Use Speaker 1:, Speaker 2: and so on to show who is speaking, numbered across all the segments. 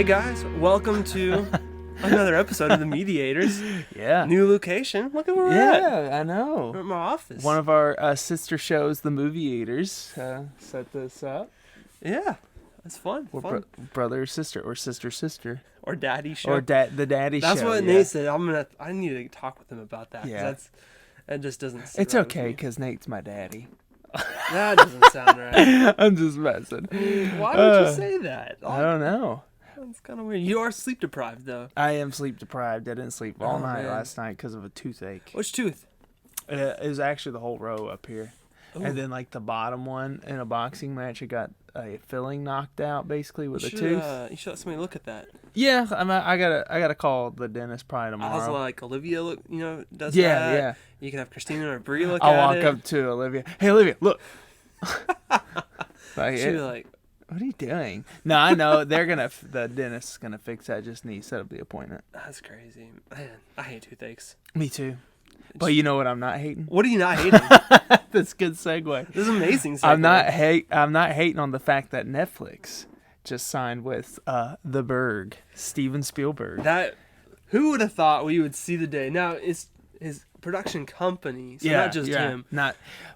Speaker 1: Hey guys, welcome to another episode of the MEDIAtors.
Speaker 2: Yeah.
Speaker 1: New location. Look at where we're at.
Speaker 2: Yeah, I
Speaker 1: We're
Speaker 2: know.
Speaker 1: at my office.
Speaker 2: One of our sister shows, the MEDIAtors, set this up.
Speaker 1: Yeah, it's fun.
Speaker 2: Or
Speaker 1: fun.
Speaker 2: brother or sister, or sister.
Speaker 1: Or daddy show.
Speaker 2: Or the daddy
Speaker 1: That's
Speaker 2: show.
Speaker 1: what
Speaker 2: yeah.
Speaker 1: Nate said. I need to talk with him about that. 'Cause
Speaker 2: Yeah.
Speaker 1: That just doesn't sit
Speaker 2: It's
Speaker 1: right with
Speaker 2: okay,
Speaker 1: me.
Speaker 2: because Nate's my daddy.
Speaker 1: That doesn't sound right.
Speaker 2: I'm just messing.
Speaker 1: Why would you say that?
Speaker 2: I don't know.
Speaker 1: It's kind of weird. You are sleep deprived, though.
Speaker 2: I am sleep deprived. I didn't sleep all night
Speaker 1: man.
Speaker 2: last night because of a toothache.
Speaker 1: Which tooth?
Speaker 2: It was actually the whole row up here.
Speaker 1: Ooh.
Speaker 2: And then, like, the bottom one in a boxing match, it got a filling knocked out, basically, with
Speaker 1: You
Speaker 2: a
Speaker 1: should,
Speaker 2: tooth.
Speaker 1: you should let somebody look at that.
Speaker 2: Yeah, I gotta call the dentist probably tomorrow.
Speaker 1: I was like, Olivia, does
Speaker 2: Yeah,
Speaker 1: that.
Speaker 2: yeah.
Speaker 1: You can have Christina or Brie look
Speaker 2: I'll
Speaker 1: at
Speaker 2: walk
Speaker 1: it.
Speaker 2: up to Olivia. Hey, Olivia, look. Like,
Speaker 1: She'd be like,
Speaker 2: what are you doing? No, I know the dentist's gonna fix that. Just need to set up the appointment.
Speaker 1: that's crazy. Man, I hate toothaches.
Speaker 2: Me too. But you know what I'm not hating?
Speaker 1: What are you not hating?
Speaker 2: That's a good segue.
Speaker 1: This is amazing.
Speaker 2: I'm not hating on the fact that Netflix just signed with the Berg, Steven Spielberg.
Speaker 1: Who would have thought we would see the day? Now it's his production company, so not just him.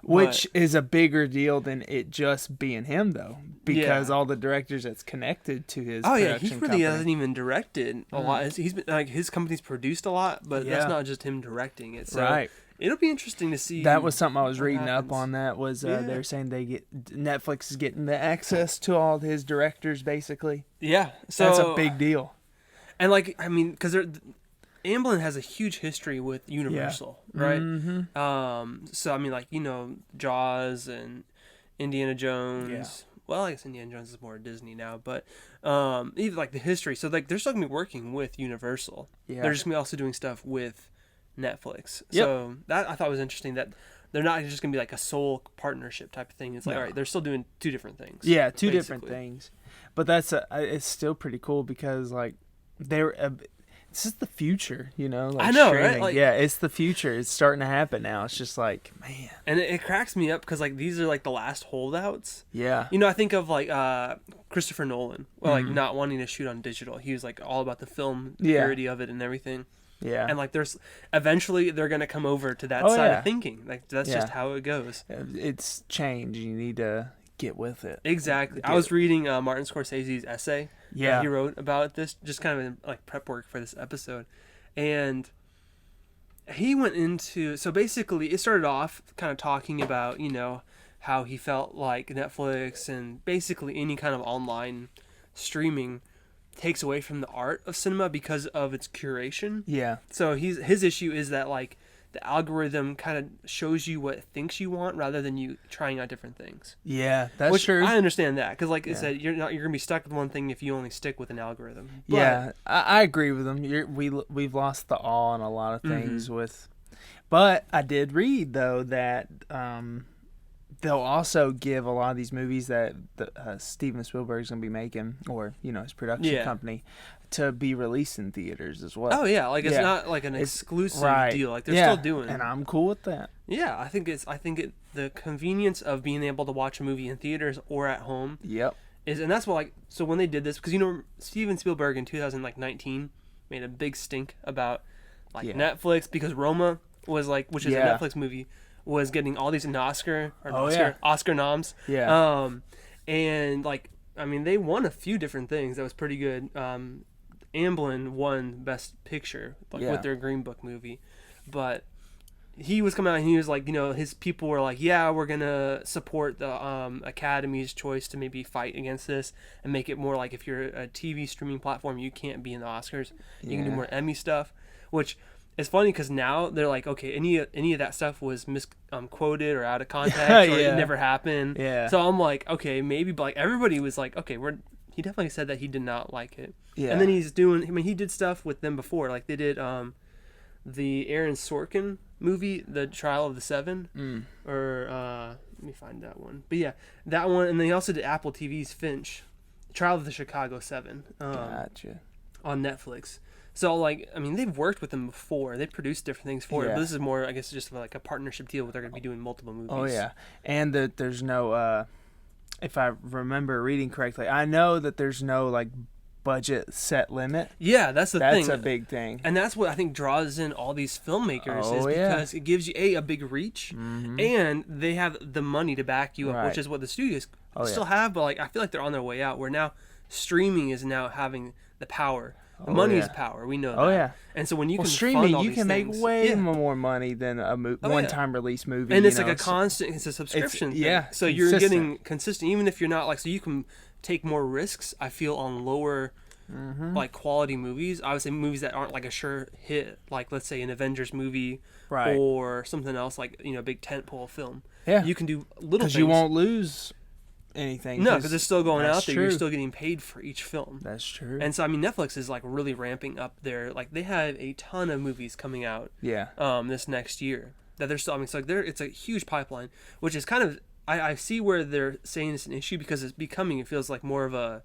Speaker 2: Which is a bigger deal than it just being him, though, because all the directors that's connected to his.
Speaker 1: Oh yeah,
Speaker 2: production
Speaker 1: he really
Speaker 2: company.
Speaker 1: hasn't even directed a lot. He's been like his company's produced a lot, but that's
Speaker 2: Yeah.
Speaker 1: not just him directing it. So
Speaker 2: Right.
Speaker 1: it'll be interesting to see.
Speaker 2: That was something I was
Speaker 1: what
Speaker 2: reading up
Speaker 1: happens.
Speaker 2: on. That was
Speaker 1: Yeah.
Speaker 2: they're saying Netflix is getting the access to all his directors, basically.
Speaker 1: Yeah, so
Speaker 2: That's a big deal.
Speaker 1: And because Amblin has a huge history with Universal, right?
Speaker 2: Mm-hmm.
Speaker 1: So Jaws and Indiana Jones.
Speaker 2: Yeah.
Speaker 1: Well, I guess Indiana Jones is more Disney now, but even like the history. So like they're still gonna be working with Universal.
Speaker 2: Yeah.
Speaker 1: They're just gonna be also doing stuff with Netflix.
Speaker 2: Yep.
Speaker 1: So that I thought was interesting that they're not just gonna be like a sole partnership type of thing. It's like all right, they're still doing two different things.
Speaker 2: Yeah, two different
Speaker 1: basically.
Speaker 2: things. But it's still pretty cool because like this is the future, like
Speaker 1: I know,
Speaker 2: streaming.
Speaker 1: right? Like,
Speaker 2: yeah, it's the future. It's starting to happen now. It's just like, man.
Speaker 1: And it cracks me up because like these are like the last holdouts.
Speaker 2: Yeah.
Speaker 1: I think of like Christopher Nolan, like not wanting to shoot on digital. He was like all about the film purity of it and everything.
Speaker 2: Yeah.
Speaker 1: And like eventually they're gonna come over to that side of thinking. Like that's just how it goes.
Speaker 2: It's change. You need to get with it.
Speaker 1: Exactly. I was reading Martin Scorsese's essay.
Speaker 2: Yeah.
Speaker 1: He wrote about this, just kind of in, like prep work for this episode, and he went into so basically it started off kind of talking about how he felt like Netflix and basically any kind of online streaming takes away from the art of cinema because of its curation.
Speaker 2: Yeah.
Speaker 1: So his issue is that like the algorithm kind of shows you what it thinks you want rather than you trying out different things.
Speaker 2: Yeah, that's
Speaker 1: Which
Speaker 2: true.
Speaker 1: I understand that because, like I said, you're gonna be stuck with one thing if you only stick with an algorithm. But,
Speaker 2: yeah, I agree with them. We've lost the awe on a lot of things but I did read though that they'll also give a lot of these movies that Steven Spielberg's gonna be making, or his production company, to be released in theaters as well.
Speaker 1: Oh yeah, like it's not like an exclusive deal. Like they're still doing,
Speaker 2: and I'm cool with that.
Speaker 1: Yeah, I think the convenience of being able to watch a movie in theaters or at home.
Speaker 2: Yep.
Speaker 1: And that's what so when they did this, because Steven Spielberg in 2019 made a big stink about Netflix, because Roma was which is a Netflix movie, was getting all these Oscar noms.
Speaker 2: Yeah.
Speaker 1: And they won a few different things that was pretty good. Amblin won Best Picture with their Green Book movie, but he was coming out and he was like, his people were like, yeah, we're gonna support the Academy's choice to maybe fight against this and make it more like if you're a TV streaming platform, you can't be in the Oscars. You can do more Emmy stuff, which is funny because now they're like, okay, any of that stuff was misquoted or out of context or it never happened.
Speaker 2: Yeah.
Speaker 1: So I'm like, okay, maybe, but everybody was like, okay, he definitely said that he did not like it.
Speaker 2: Yeah.
Speaker 1: And then he did stuff with them before. Like they did the Aaron Sorkin movie, The Trial of the Seven. Or let me find that one. But yeah, that one. And then he also did Apple TV's Finch, Trial of the Chicago Seven.
Speaker 2: Gotcha.
Speaker 1: On Netflix. So they've worked with them before. They produced different things for it. But this is more, I guess, just like a partnership deal where they're going to be doing multiple movies.
Speaker 2: Oh yeah, and there's no if I remember reading correctly, I know that there's no budget set limit.
Speaker 1: Yeah, that's the thing.
Speaker 2: That's a big thing.
Speaker 1: And that's what I think draws in all these filmmakers
Speaker 2: Oh,
Speaker 1: is
Speaker 2: yeah.
Speaker 1: because it gives you a big reach, and they have the money to back you up,
Speaker 2: Right.
Speaker 1: which is what the studios
Speaker 2: Oh,
Speaker 1: still
Speaker 2: yeah.
Speaker 1: have. But like, I feel like they're on their way out. Where now streaming is now having the power. The
Speaker 2: Oh,
Speaker 1: money
Speaker 2: yeah.
Speaker 1: is power. We know
Speaker 2: Oh,
Speaker 1: that.
Speaker 2: yeah.
Speaker 1: And so when you
Speaker 2: Well,
Speaker 1: can
Speaker 2: streaming,
Speaker 1: fund all
Speaker 2: you
Speaker 1: these
Speaker 2: can
Speaker 1: things,
Speaker 2: make way
Speaker 1: yeah.
Speaker 2: more money than a
Speaker 1: Oh, yeah.
Speaker 2: one-time release movie.
Speaker 1: And
Speaker 2: you
Speaker 1: it's like
Speaker 2: know,
Speaker 1: a constant. It's a subscription. Thing.
Speaker 2: yeah,
Speaker 1: So you're
Speaker 2: consistent.
Speaker 1: getting consistent, even if you're not like. So you can take more risks. I feel on lower. Like quality movies, I would say movies that aren't like a sure hit, like let's say an Avengers movie,
Speaker 2: Right.
Speaker 1: or something else like a big tentpole film.
Speaker 2: Yeah.
Speaker 1: You can do little things.
Speaker 2: Because you won't lose anything.
Speaker 1: No, because it's still going
Speaker 2: that's
Speaker 1: out there. You're
Speaker 2: true.
Speaker 1: still getting paid for each film.
Speaker 2: That's true.
Speaker 1: And so I mean, Netflix is like really ramping up their like they have a ton of movies coming out.
Speaker 2: Yeah.
Speaker 1: This next year that they're still. I mean, so like it's a huge pipeline, which is kind of I see where they're saying it's an issue because it's becoming. It feels like more of a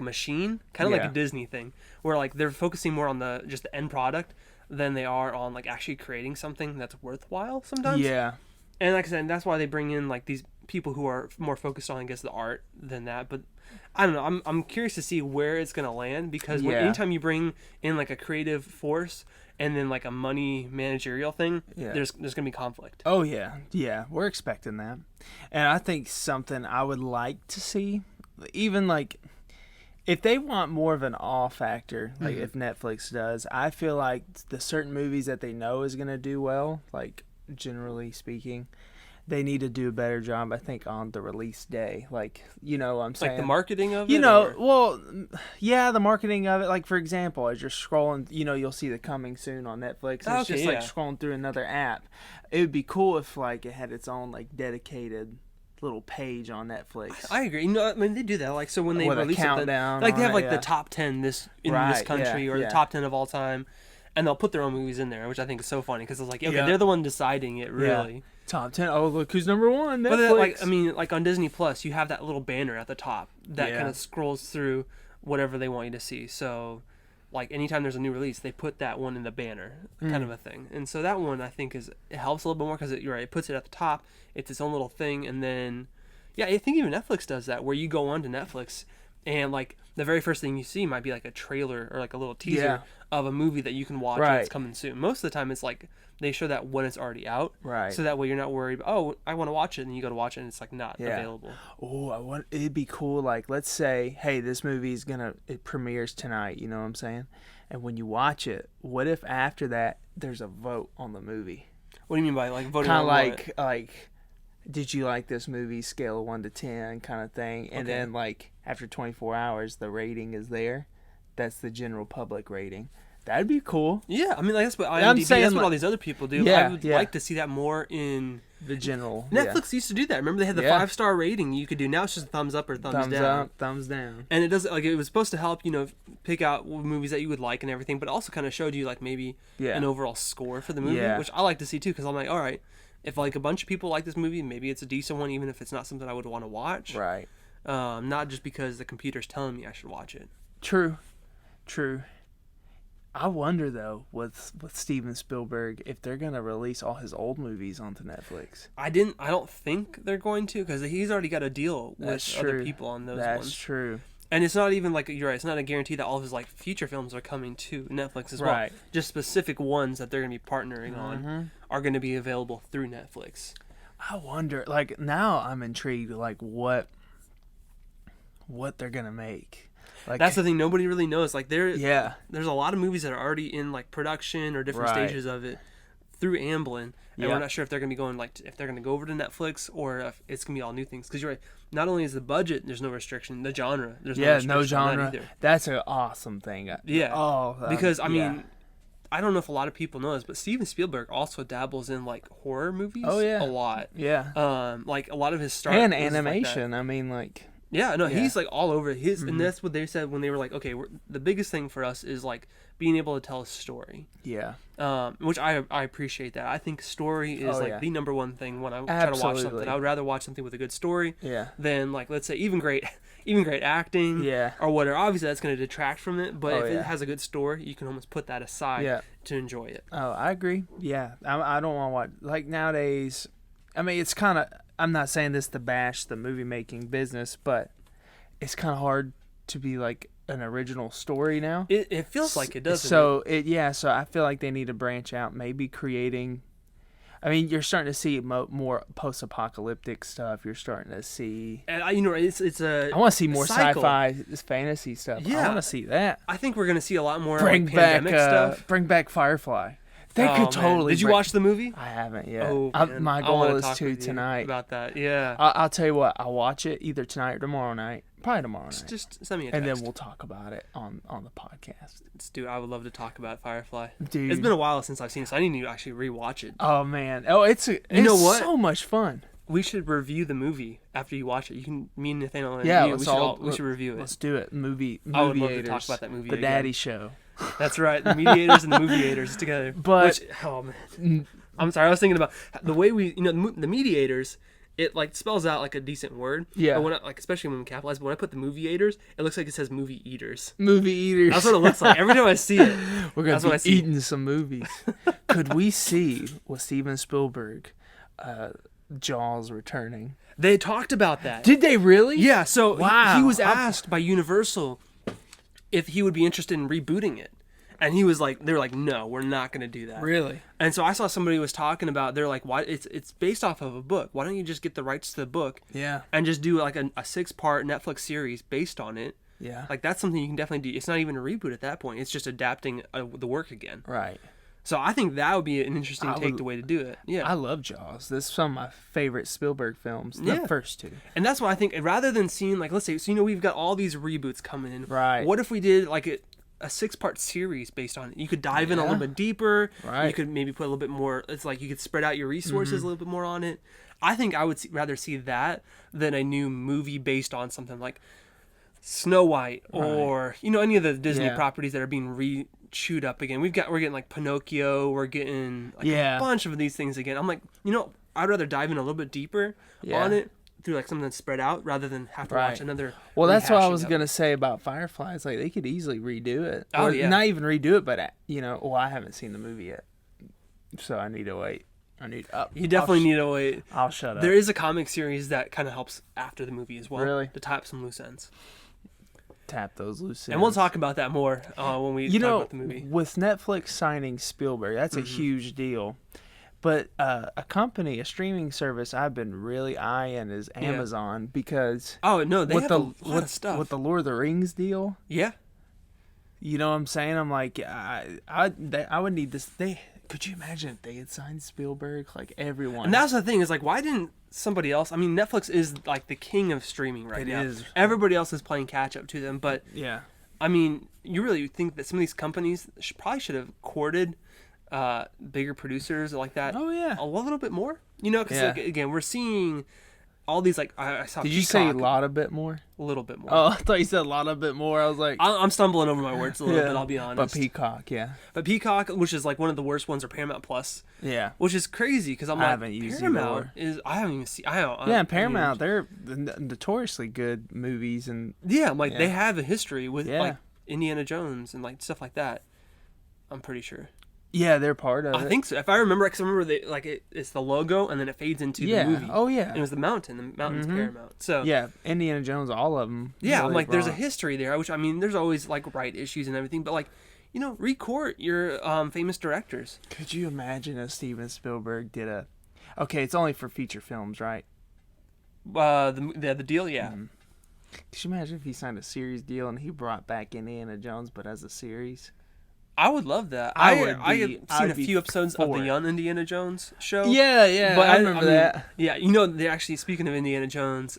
Speaker 1: machine, kind of like
Speaker 2: Yeah.
Speaker 1: a Disney thing, where like they're focusing more on just the end product than they are on like actually creating something that's worthwhile sometimes.
Speaker 2: Yeah.
Speaker 1: And like I said, that's why they bring in like these people who are more focused on, I guess, the art than that. But I don't know. I'm curious to see where it's gonna land because
Speaker 2: Yeah.
Speaker 1: anytime you bring in like a creative force and then like a money managerial thing,
Speaker 2: Yeah.
Speaker 1: there's gonna be conflict.
Speaker 2: Oh, yeah. Yeah. We're expecting that. And I think something I would like to see, even like, if they want more of an awe factor, like if Netflix does, I feel like the certain movies that they know is going to do well, like generally speaking, they need to do a better job, I think, on the release day. Like, you know what I'm saying?
Speaker 1: Like the marketing of it.
Speaker 2: You know,
Speaker 1: or-
Speaker 2: well, yeah, the marketing of it. Like, for example, as you're scrolling, you'll see the coming soon on Netflix. And it's
Speaker 1: Okay,
Speaker 2: just like
Speaker 1: yeah.
Speaker 2: scrolling through another app. It would be cool if, like, it had its own, like, dedicated little page on Netflix.
Speaker 1: I agree. I mean, they do that. Like, so when they
Speaker 2: With a
Speaker 1: release something,
Speaker 2: countdown
Speaker 1: like they
Speaker 2: on
Speaker 1: have
Speaker 2: it,
Speaker 1: like
Speaker 2: yeah.
Speaker 1: the top 10 in this
Speaker 2: Right,
Speaker 1: country,
Speaker 2: yeah,
Speaker 1: or
Speaker 2: yeah.
Speaker 1: the top 10 of all time, and they'll put their own movies in there, which I think is so funny because it's like, okay,
Speaker 2: Yeah.
Speaker 1: they're the one deciding it, really.
Speaker 2: Top 10. Oh, look who's number one. Netflix.
Speaker 1: But then, like, I mean, like on Disney Plus, you have that little banner at the top that
Speaker 2: Yeah.
Speaker 1: kind of scrolls through whatever they want you to see. So, like, anytime there's a new release, they put that one in the banner, kind of a thing. And so that one, I think, it helps a little bit more because you're right, it puts it at the top. It's its own little thing, and then. Yeah, I think even Netflix does that, where you go on to Netflix and like the very first thing you see might be like a trailer or like a little teaser
Speaker 2: Yeah.
Speaker 1: of a movie that you can watch
Speaker 2: Right.
Speaker 1: and it's coming soon. Most of the time it's like they show that when it's already out.
Speaker 2: Right.
Speaker 1: So that way you're not worried, oh, I want to watch it, and you go to watch it and it's like not
Speaker 2: Yeah.
Speaker 1: available.
Speaker 2: Oh, it'd be cool. Like, let's say, hey, this movie's it premieres tonight. You know what I'm saying? And when you watch it, what if after that there's a vote on the movie?
Speaker 1: What do you mean by like voting
Speaker 2: Kind
Speaker 1: on
Speaker 2: of
Speaker 1: what?
Speaker 2: like, did you like this movie? Scale of 1 to 10, kind of thing. And
Speaker 1: Okay.
Speaker 2: then like after 24 hours, the rating is there. That's the general public rating. That'd be cool.
Speaker 1: Yeah, I mean, like, that's what
Speaker 2: I'm
Speaker 1: IMDb,
Speaker 2: saying,
Speaker 1: that's what
Speaker 2: like-
Speaker 1: all these other people do.
Speaker 2: Yeah,
Speaker 1: I would
Speaker 2: yeah.
Speaker 1: like to see that more in
Speaker 2: The general
Speaker 1: Netflix used to do that. Remember they had the
Speaker 2: Yeah.
Speaker 1: 5-star rating you could do. Now it's just a thumbs up or thumbs
Speaker 2: thumbs
Speaker 1: down.
Speaker 2: up, thumbs down.
Speaker 1: And it does like it was supposed to help pick out movies that you would like and everything, but it also kind of showed you like maybe
Speaker 2: Yeah.
Speaker 1: an overall score for the movie,
Speaker 2: Yeah.
Speaker 1: which I like to see too because I'm like, all right, if like a bunch of people like this movie, maybe it's a decent one, even if it's not something I would want to watch.
Speaker 2: Right.
Speaker 1: Not just because the computer's telling me I should watch it.
Speaker 2: True. I wonder though with Steven Spielberg if they're gonna release all his old movies onto Netflix.
Speaker 1: I don't think they're going to because he's already got a deal with
Speaker 2: That's
Speaker 1: other
Speaker 2: true.
Speaker 1: people on those
Speaker 2: That's
Speaker 1: ones.
Speaker 2: true.
Speaker 1: And it's not even like you're right. It's not a guarantee that all of his like future films are coming to Netflix as well.
Speaker 2: Right.
Speaker 1: Just specific ones that they're gonna be partnering on are gonna be available through Netflix.
Speaker 2: I wonder. Like now, I'm intrigued. Like what they're gonna make. Like
Speaker 1: That's the thing. Nobody really knows. Like there's
Speaker 2: yeah.
Speaker 1: a lot of movies that are already in like production or different
Speaker 2: Right.
Speaker 1: stages of it through Amblin, and
Speaker 2: Yeah.
Speaker 1: we're not sure if they're gonna be going if they're gonna go over to Netflix or if it's gonna be all new things. Because you're right. Not only is the budget, there's no restriction. The genre, there's no
Speaker 2: Yeah,
Speaker 1: restriction
Speaker 2: no
Speaker 1: on
Speaker 2: genre.
Speaker 1: that either.
Speaker 2: That's an awesome thing.
Speaker 1: Yeah.
Speaker 2: Oh,
Speaker 1: Because I mean,
Speaker 2: yeah.
Speaker 1: I don't know if a lot of people know this, but Steven Spielberg also dabbles in like horror movies.
Speaker 2: Oh, yeah.
Speaker 1: A lot.
Speaker 2: Yeah.
Speaker 1: Like a lot of his start
Speaker 2: And
Speaker 1: was like that.
Speaker 2: animation. I mean, like.
Speaker 1: Yeah, no,
Speaker 2: Yeah.
Speaker 1: he's like all over his, and that's what they said when they were like, okay, the biggest thing for us is like being able to tell a story.
Speaker 2: Yeah.
Speaker 1: Which I appreciate that. I think story is
Speaker 2: Oh,
Speaker 1: like
Speaker 2: yeah.
Speaker 1: the number one thing when I try to watch something.
Speaker 2: Absolutely.
Speaker 1: I would rather watch something with a good story
Speaker 2: Yeah.
Speaker 1: than like let's say even great acting
Speaker 2: Yeah.
Speaker 1: or whatever. Obviously that's going to detract from it, but
Speaker 2: Oh,
Speaker 1: if
Speaker 2: yeah.
Speaker 1: it has a good story, you can almost put that aside
Speaker 2: Yeah.
Speaker 1: to enjoy it.
Speaker 2: Oh, I agree. Yeah, I don't want to watch like nowadays. I mean, it's kind of. I'm not saying this to bash the movie making business, but it's kind of hard to be like an original story now.
Speaker 1: It feels like it does.
Speaker 2: So so I feel like they need to branch out, maybe creating. I mean, you're starting to see more post-apocalyptic stuff. You're starting to see.
Speaker 1: And it's a.
Speaker 2: I want to see more
Speaker 1: cycle.
Speaker 2: sci-fi, fantasy stuff.
Speaker 1: Yeah,
Speaker 2: I want to see that.
Speaker 1: I think we're gonna see a lot more pandemic stuff.
Speaker 2: Bring back Firefly. They could totally.
Speaker 1: Did you watch the movie?
Speaker 2: I haven't yet.
Speaker 1: Oh,
Speaker 2: my goal is to tonight.
Speaker 1: About that, yeah.
Speaker 2: I'll tell you what. I'll watch it either tonight or tomorrow night. Probably tomorrow night.
Speaker 1: Just send me a text.
Speaker 2: And then we'll talk about it on the podcast.
Speaker 1: Dude, I would love to talk about Firefly.
Speaker 2: Dude,
Speaker 1: it's been a while since I've seen it, so I need to actually rewatch it.
Speaker 2: Oh man, it's you know what? So much fun.
Speaker 1: We should review the movie after you watch it. You can, me and Nathaniel, and
Speaker 2: yeah,
Speaker 1: we should review it.
Speaker 2: Let's do it. MEDIAtors.
Speaker 1: I would love to talk about that movie.
Speaker 2: The Daddy Show.
Speaker 1: That's right, the MEDIAtors and the MEDIAtors together.
Speaker 2: But
Speaker 1: oh man, I'm sorry. I was thinking about the way the MEDIAtors. It like spells out like a decent word.
Speaker 2: Yeah.
Speaker 1: But when especially when we capitalize, but when I put the MEDIAtors, it looks like it says movie eaters.
Speaker 2: Movie eaters.
Speaker 1: That's what it looks like. Every time I see it,
Speaker 2: we're gonna be eating some movies. Could we see with Steven Spielberg, Jaws returning?
Speaker 1: They talked about that.
Speaker 2: Did they really?
Speaker 1: Yeah. So
Speaker 2: wow.
Speaker 1: he was asked by Universal if he would be interested in rebooting it. And he was like, they were like, no, we're not going to do that.
Speaker 2: Really?
Speaker 1: And so I saw somebody was talking about, they're like, why? It's based off of a book. Why don't you just get the rights to the book?
Speaker 2: Yeah.
Speaker 1: And just do like a 6-part Netflix series based on it.
Speaker 2: Yeah.
Speaker 1: Like that's something you can definitely do. It's not even a reboot at that point. It's just adapting the work again.
Speaker 2: Right.
Speaker 1: So I think that would be an interesting the way to do it. Yeah.
Speaker 2: I love Jaws. This is some of my favorite Spielberg films. The first two.
Speaker 1: And that's why I think rather than seeing like, let's say, so we've got all these reboots coming in.
Speaker 2: Right.
Speaker 1: What if we did like a 6-part series based on it? You could dive in a little bit deeper.
Speaker 2: Right.
Speaker 1: You could maybe put a little bit more. It's like you could spread out your resources a little bit more on it. I think I would rather see that than a new movie based on something like Snow White or any of the Disney properties that are being chewed up again. We're getting like Pinocchio. We're getting like a bunch of these things again. I'm like, I'd rather dive in a little bit deeper on it. Through like something that's spread out rather than have to watch another.
Speaker 2: Well, that's what I was gonna say about Firefly. It's like they could easily redo it.
Speaker 1: Oh yeah.
Speaker 2: Not even redo it, but I haven't seen the movie yet, so I need to wait.
Speaker 1: You definitely need to wait.
Speaker 2: I'll shut up.
Speaker 1: There is a comic series that kind of helps after the movie as well.
Speaker 2: Really?
Speaker 1: To tap some loose ends.
Speaker 2: Tap those loose ends.
Speaker 1: And we'll talk about that more when we talk about the movie.
Speaker 2: With Netflix signing Spielberg, that's a huge deal. But a streaming service I've been really eyeing is Amazon because
Speaker 1: they have a lot of stuff.
Speaker 2: With the Lord of the Rings deal.
Speaker 1: Yeah.
Speaker 2: You know what I'm saying? I'm like, I would need this. Could you imagine if they had signed Spielberg? Like everyone.
Speaker 1: And that's the thing is like, why didn't somebody else? I mean, Netflix is like the king of streaming right now. It is. Everybody else is playing catch up to them, but
Speaker 2: yeah.
Speaker 1: I mean, you really think that some of these companies probably should have courted bigger producers like that.
Speaker 2: Oh yeah,
Speaker 1: a little bit more. Because again, we're seeing all these like I saw.
Speaker 2: Did you say a lot a bit more?
Speaker 1: A little bit more.
Speaker 2: Oh, I thought you said a lot a bit more. I was like,
Speaker 1: I'm stumbling over my words a little bit. I'll be honest.
Speaker 2: But Peacock,
Speaker 1: But Peacock, which is like one of the worst ones, or Paramount Plus.
Speaker 2: Yeah.
Speaker 1: Which is crazy because I
Speaker 2: haven't used
Speaker 1: Paramount is. I haven't even seen.
Speaker 2: Paramount. They're notoriously good movies and.
Speaker 1: Yeah, like they have a history with like Indiana Jones and like stuff like that. I'm pretty sure.
Speaker 2: Yeah, they're part of it.
Speaker 1: I think so. If I remember, because I remember it's the logo and then it fades into the movie.
Speaker 2: Oh yeah.
Speaker 1: And it was the mountain. The mountain's Paramount. So
Speaker 2: yeah, Indiana Jones, all of them.
Speaker 1: Yeah, really I'm like, there's a history there. Which I mean, there's always like right issues and everything, but like, recourt your famous directors.
Speaker 2: Could you imagine if Steven Spielberg did a? Okay, it's only for feature films, right?
Speaker 1: The deal, yeah.
Speaker 2: Mm-hmm. Could you imagine if he signed a series deal and he brought back Indiana Jones, but as a series?
Speaker 1: I would love that. I have seen a few episodes of the Young Indiana Jones show.
Speaker 2: Yeah, but I remember that.
Speaker 1: Yeah, they're actually, speaking of Indiana Jones,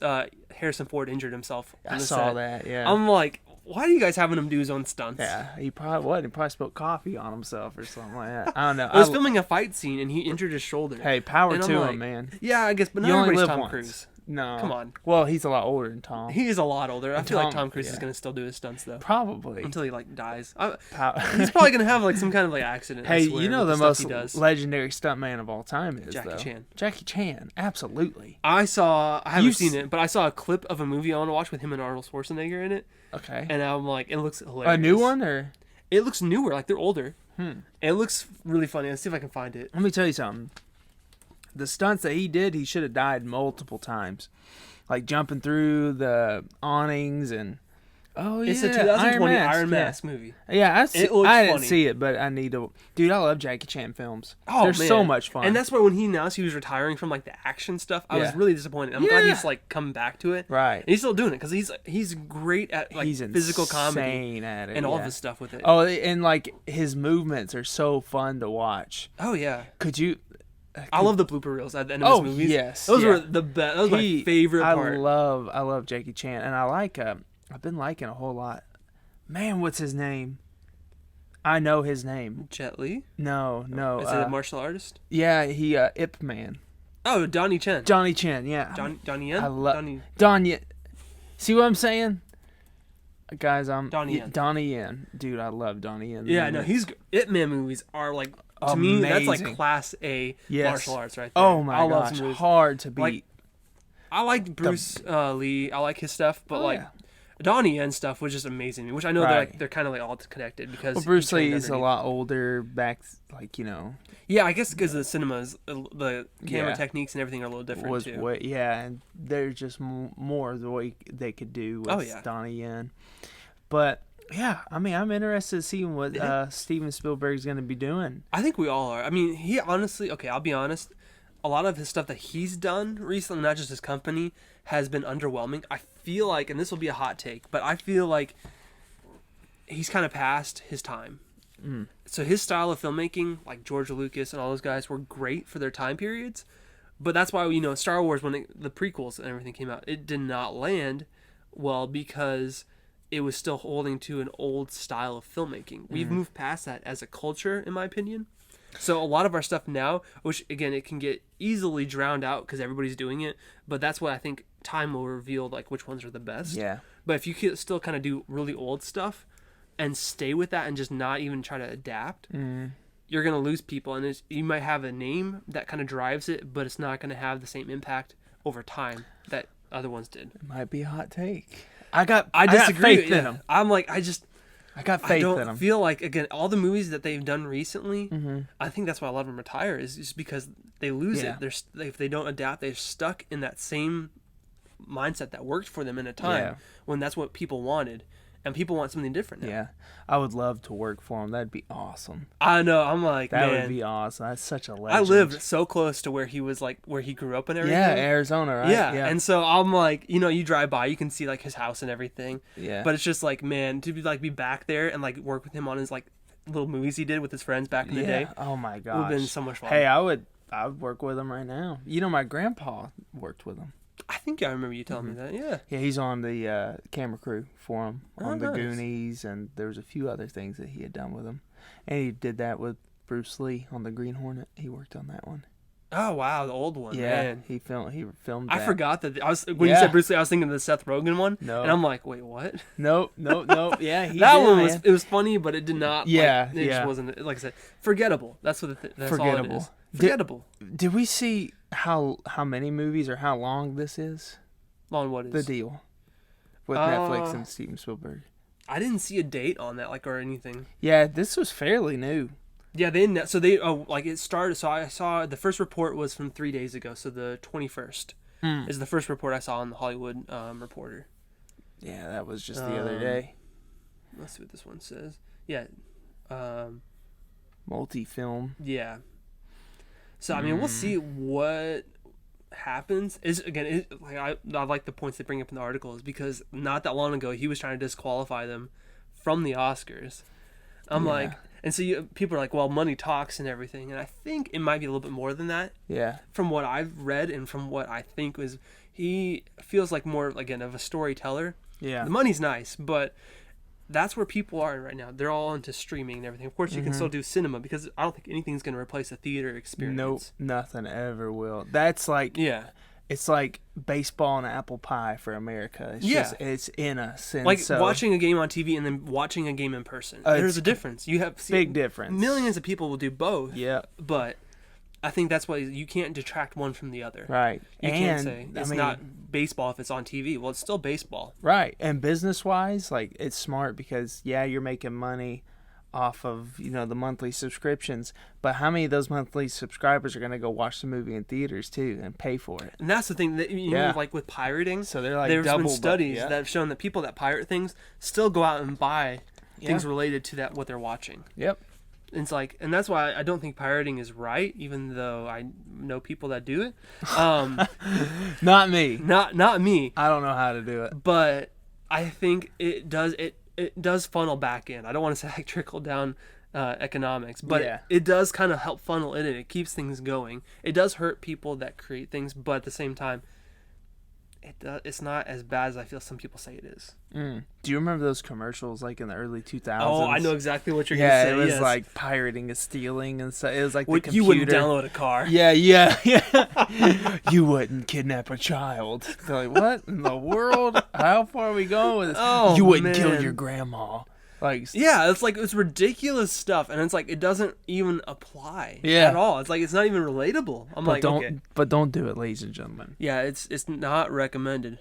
Speaker 1: Harrison Ford injured himself on
Speaker 2: I
Speaker 1: the
Speaker 2: saw
Speaker 1: set.
Speaker 2: that, yeah.
Speaker 1: I'm like, why are you guys having him do his own stunts?
Speaker 2: Yeah, he probably spilled coffee on himself or something like that. I don't know.
Speaker 1: I was filming a fight scene and he injured his shoulder.
Speaker 2: Hey, power to him, man.
Speaker 1: Yeah, I guess, but not everybody's Tom Cruise.
Speaker 2: No.
Speaker 1: Come on.
Speaker 2: Well, he's a lot older than Tom.
Speaker 1: He is a lot older. I feel like Tom Cruise is going to still do his stunts, though.
Speaker 2: Probably.
Speaker 1: Until he, dies. He's probably going to have, some kind of, accident.
Speaker 2: Hey, the most legendary stuntman of all time is,
Speaker 1: Jackie Chan.
Speaker 2: Jackie Chan, absolutely.
Speaker 1: I haven't seen it, but I saw a clip of a movie I want to watch with him and Arnold Schwarzenegger in it.
Speaker 2: Okay.
Speaker 1: And I'm like, it looks hilarious.
Speaker 2: A new one, or?
Speaker 1: It looks newer, they're older. It looks really funny. Let's see if I can find it.
Speaker 2: Let me tell you something. The stunts that he did, he should have died multiple times. Like jumping through the awnings and Oh yeah,
Speaker 1: It's a 2020 Iron
Speaker 2: yeah.
Speaker 1: Mask movie.
Speaker 2: Yeah, I
Speaker 1: It looks
Speaker 2: didn't
Speaker 1: funny.
Speaker 2: see it, but I need to. Dude, I love Jackie Chan films.
Speaker 1: Oh,
Speaker 2: They're
Speaker 1: man.
Speaker 2: so much fun.
Speaker 1: And that's why when he announced he was retiring from like the action stuff, I was really disappointed. I'm glad he's like coming back to it.
Speaker 2: right.
Speaker 1: And he's still doing it because he's great at like
Speaker 2: He's
Speaker 1: physical comedy
Speaker 2: insane at it,
Speaker 1: and all of his stuff with it.
Speaker 2: Oh, and like his movements are so fun to watch.
Speaker 1: Oh yeah.
Speaker 2: Could you?
Speaker 1: I love the blooper reels at the end of his movies.
Speaker 2: Yes,
Speaker 1: Those were the best. That was my favorite part.
Speaker 2: I love Jackie Chan, and I've been liking a whole lot. Man, what's his name? I know his name.
Speaker 1: Jet Li?
Speaker 2: No.
Speaker 1: Is it a martial artist?
Speaker 2: Yeah, he Ip Man.
Speaker 1: Oh, Donnie Chen.
Speaker 2: Johnny Chen, yeah.
Speaker 1: Donnie Yen?
Speaker 2: I love Donnie. See what I'm saying? Guys,
Speaker 1: Donnie Yen.
Speaker 2: Donnie Yen. Dude, I love Donnie Yen.
Speaker 1: Yeah, no, Ip Man movies are like, to me, that's like class A martial arts right there.
Speaker 2: Oh my gosh, hard to beat.
Speaker 1: Like, I like Bruce Lee. I like his stuff, but Donnie Yen stuff was just amazing. Which I know they're kind of like all connected because
Speaker 2: Bruce Lee is a lot older back, like
Speaker 1: Yeah, I guess because the cinemas, the camera techniques and everything are a little different too.
Speaker 2: And there's just more the way they could do with Donnie Yen. But yeah, I mean, I'm interested to see what Steven Spielberg's going to be doing.
Speaker 1: I think we all are. I mean, he honestly, I'll be honest. A lot of his stuff that he's done recently, not just his company, has been underwhelming. I feel like, and this will be a hot take, but I feel like he's kind of past his time. So his style of filmmaking, like George Lucas and all those guys, were great for their time periods. But that's why, Star Wars, when the prequels and everything came out, it did not land well because it was still holding to an old style of filmmaking. We've moved past that as a culture, in my opinion. So a lot of our stuff now, which again, it can get easily drowned out because everybody's doing it, but that's what I think time will reveal, like which ones are the best.
Speaker 2: Yeah.
Speaker 1: But if you can still kind of do really old stuff and stay with that and just not even try to adapt, you're going to lose people. And you might have a name that kind of drives it, but it's not going to have the same impact over time that other ones did.
Speaker 2: It might be a hot take.
Speaker 1: I disagree.
Speaker 2: I got faith in him.
Speaker 1: I'm like,
Speaker 2: I got faith in them.
Speaker 1: I feel like, again, all the movies that they've done recently, I think that's why a lot of them retire, is just because they lose it. If they don't adapt, they're stuck in that same mindset that worked for them in a time when that's what people wanted. And people want something different now.
Speaker 2: Yeah. I would love to work for them. That'd be awesome.
Speaker 1: I know. I'm like,
Speaker 2: that
Speaker 1: man,
Speaker 2: would be awesome. That's such a legend.
Speaker 1: I lived so close to where he was, like, where he grew up and everything.
Speaker 2: Yeah, Arizona, right?
Speaker 1: Yeah. And so I'm like, you drive by, you can see, like, his house and everything.
Speaker 2: Yeah.
Speaker 1: But it's just like, man, to be back there and, like, work with him on his, like, little movies he did with his friends back in the day.
Speaker 2: Oh, my gosh.
Speaker 1: It would have been so much fun.
Speaker 2: Hey, I would work with him right now. My grandpa worked with him.
Speaker 1: I think I remember you telling me that, yeah.
Speaker 2: Yeah, he's on the camera crew for him on the
Speaker 1: nice.
Speaker 2: Goonies, and there was a few other things that he had done with him. And he did that with Bruce Lee on the Green Hornet. He worked on that one.
Speaker 1: Oh, wow, the old one, man.
Speaker 2: He filmed that.
Speaker 1: I forgot that. When you said Bruce Lee, I was thinking of the Seth Rogen one.
Speaker 2: No.
Speaker 1: And I'm like, wait, what?
Speaker 2: Nope. Yeah, he
Speaker 1: that
Speaker 2: did,
Speaker 1: one
Speaker 2: man.
Speaker 1: it was funny, but it did not.
Speaker 2: Yeah,
Speaker 1: it just wasn't, like I said, forgettable. That's what that's
Speaker 2: forgettable.
Speaker 1: all it is. Forgettable.
Speaker 2: Did we see how many movies or how long this is?
Speaker 1: Long what is?
Speaker 2: The deal with Netflix and Steven Spielberg.
Speaker 1: I didn't see a date on that, like, or anything.
Speaker 2: Yeah, this was fairly new.
Speaker 1: Yeah, it started. So I saw the first report was from 3 days ago. So the 21st is the first report I saw on the Hollywood Reporter.
Speaker 2: Yeah, that was just the other day.
Speaker 1: Let's see what this one says. Yeah,
Speaker 2: multi-film.
Speaker 1: Yeah. So I mean, we'll see what happens. I like the points they bring up in the article is because not that long ago he was trying to disqualify them from the Oscars. I'm like, and so people are like, well, money talks and everything, and I think it might be a little bit more than that.
Speaker 2: Yeah.
Speaker 1: From what I've read and from what I think was, he feels like more again of a storyteller.
Speaker 2: Yeah.
Speaker 1: The money's nice, but that's where people are right now. They're all into streaming and everything. Of course, you can still do cinema because I don't think anything's going to replace a theater experience.
Speaker 2: Nope, nothing ever will. That's like, it's like baseball and apple pie for America. It's just, it's in us. And
Speaker 1: like watching a game on TV and then watching a game in person. There's a difference. You have
Speaker 2: big difference.
Speaker 1: Millions of people will do both.
Speaker 2: Yeah,
Speaker 1: but I think that's why you can't detract one from the other.
Speaker 2: Right.
Speaker 1: You can't say it's not baseball if it's on TV. Well, it's still baseball.
Speaker 2: Right. And business-wise, like, it's smart because, you're making money off of the monthly subscriptions, but how many of those monthly subscribers are going to go watch the movie in theaters too and pay for it?
Speaker 1: And that's the thing that know, like with pirating.
Speaker 2: So they're like
Speaker 1: there's
Speaker 2: double,
Speaker 1: been studies that have shown that people that pirate things still go out and buy things related to that what they're watching.
Speaker 2: Yep.
Speaker 1: And it's like, and that's why I don't think pirating is right, even though I know people that do it.
Speaker 2: Not me.
Speaker 1: Not me.
Speaker 2: I don't know how to do it.
Speaker 1: But I think it does funnel back in. I don't want to say like trickle down economics, but it does kind of help funnel in it. It keeps things going. It does hurt people that create things, but at the same time, it's not as bad as I feel some people say it is.
Speaker 2: Do you remember those commercials like in the early 2000s?
Speaker 1: Oh, I know exactly what you're going to say.
Speaker 2: Yeah, it was like pirating is stealing and so it was like the computer.
Speaker 1: You wouldn't download a car.
Speaker 2: Yeah. You wouldn't kidnap a child. They're like, what in the world? How far are we going with this?
Speaker 1: Oh,
Speaker 2: you wouldn't kill your grandma. Like,
Speaker 1: yeah, it's like it's ridiculous stuff, and it's like it doesn't even apply at all. It's like it's not even relatable.
Speaker 2: But don't do it, ladies and gentlemen.
Speaker 1: Yeah, it's not recommended.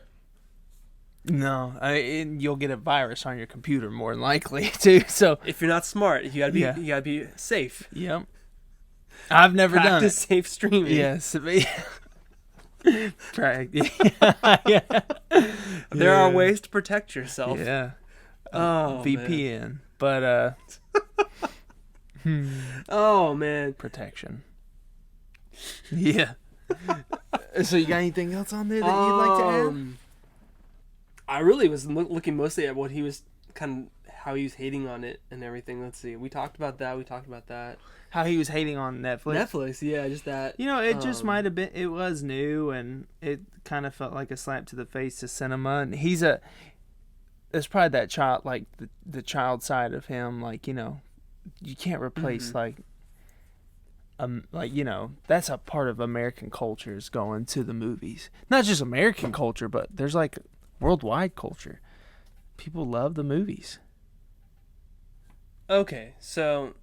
Speaker 2: No, you'll get a virus on your computer more than likely too. So
Speaker 1: if you're not smart, you gotta be safe.
Speaker 2: Yep. I've never done it.
Speaker 1: Practice safe streaming.
Speaker 2: Yes.
Speaker 1: There are ways to protect yourself.
Speaker 2: Yeah.
Speaker 1: Oh,
Speaker 2: VPN,
Speaker 1: man.
Speaker 2: But
Speaker 1: oh man,
Speaker 2: protection. Yeah. So you got anything else on there that you'd like to add?
Speaker 1: I really was looking mostly at what he was how he was hating on it and everything. Let's see. We talked about that.
Speaker 2: How he was hating on Netflix.
Speaker 1: Yeah, just that.
Speaker 2: It just might have been. It was new, and it kind of felt like a slap to the face to cinema. And there's probably that child, like the child side of him, like you can't replace that's a part of American culture is going to the movies. Not just American culture, but there's like worldwide culture. People love the movies.
Speaker 1: Okay, so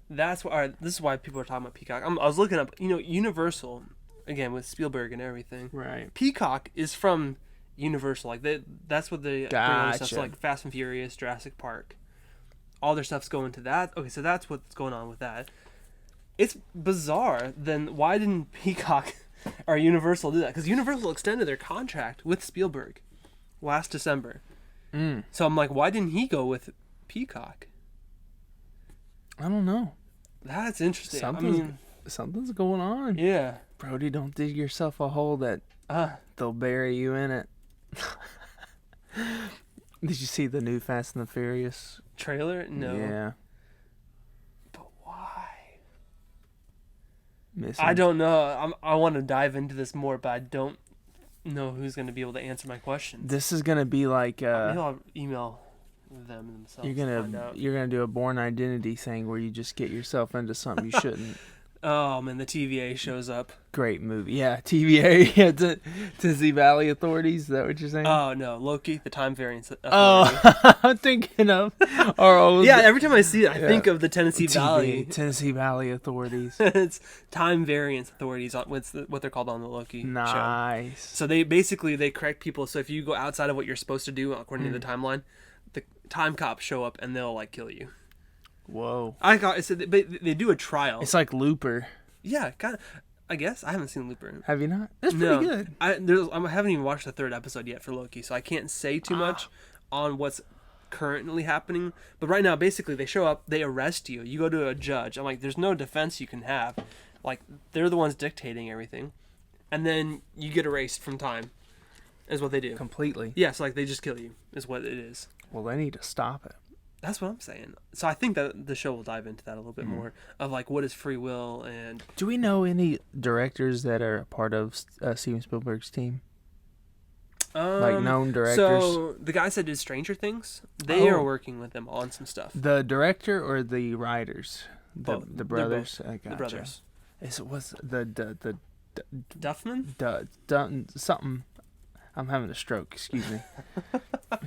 Speaker 1: that's why. This is why people are talking about Peacock. I was looking up, Universal, again with Spielberg and everything.
Speaker 2: Right.
Speaker 1: Peacock is from Universal, like that's what they bring on stuff. So like Fast and Furious, Jurassic Park, all their stuff's going to that. Okay, so that's what's going on with that. It's bizarre. Then why didn't Peacock or Universal do that? Because Universal extended their contract with Spielberg last December. So I'm like, why didn't he go with Peacock?
Speaker 2: I don't know.
Speaker 1: That's interesting.
Speaker 2: Something's going on.
Speaker 1: Yeah,
Speaker 2: Brody, don't dig yourself a hole that they'll bury you in it. Did you see the new Fast and the Furious
Speaker 1: trailer? No.
Speaker 2: Yeah.
Speaker 1: But why?
Speaker 2: Missing.
Speaker 1: I don't know. I want to dive into this more, but I don't know who's going to be able to answer my questions.
Speaker 2: This is going to be like
Speaker 1: maybe I'll email them themselves.
Speaker 2: You're gonna do a Born Identity thing where you just get yourself into something you shouldn't.
Speaker 1: Oh man, the TVA shows up.
Speaker 2: Great movie. Yeah, TVA. Yeah, Tennessee Valley Authorities. Is that what you're saying?
Speaker 1: Oh no, Loki, the Time Variance Authority.
Speaker 2: Oh, I'm thinking of our old.
Speaker 1: Yeah, every time I see it, I think of the Tennessee Valley.
Speaker 2: Tennessee Valley Authorities.
Speaker 1: It's Time Variance Authorities. What they're called on the Loki show.
Speaker 2: Nice.
Speaker 1: So they correct people. So if you go outside of what you're supposed to do according to the timeline, the time cops show up and they'll like kill you.
Speaker 2: Whoa.
Speaker 1: They do a trial.
Speaker 2: It's like Looper.
Speaker 1: Yeah, kind of. I guess I haven't seen Looper.
Speaker 2: Have you not? It's pretty good.
Speaker 1: I haven't even watched the third episode yet for Loki, so I can't say too much on what's currently happening. But right now, basically, they show up, they arrest you. You go to a judge. I'm like, there's no defense you can have. Like, they're the ones dictating everything, and then you get erased from time. Is what they do.
Speaker 2: Completely.
Speaker 1: Yeah, so like they just kill you. Is what it is.
Speaker 2: Well, they need to stop it.
Speaker 1: That's what I'm saying. So I think that the show will dive into that a little bit more of like what is free will and.
Speaker 2: Do we know any directors that are a part of Steven Spielberg's team? Like known directors.
Speaker 1: So the guys that did Stranger Things, they are working with them on some stuff.
Speaker 2: The director or the writers? The brothers.
Speaker 1: I gotcha. The brothers.
Speaker 2: What's the
Speaker 1: Duffman?
Speaker 2: Something. I'm having a stroke. Excuse me.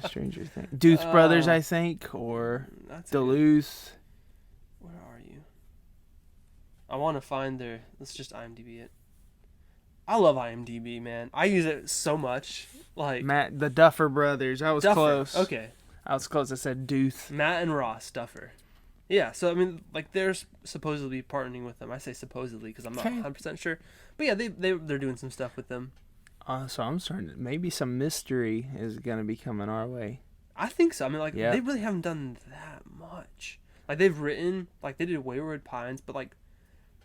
Speaker 2: Stranger Things. Deuce Brothers, I think, or Duluth.
Speaker 1: Where are you? I want to find their. Let's just IMDb it. I love IMDb, man. I use it so much. Like
Speaker 2: the Duffer Brothers. I was close.
Speaker 1: Okay.
Speaker 2: I was close. I said Duth.
Speaker 1: Matt and Ross Duffer. Yeah, so I mean, like they're supposedly partnering with them. I say supposedly because I'm not 100% sure. But yeah, they're doing some stuff with them.
Speaker 2: So I'm starting. Maybe some mystery is gonna be coming our way.
Speaker 1: I think so. I mean, like they really haven't done that much. Like they've written, like they did Wayward Pines, but like,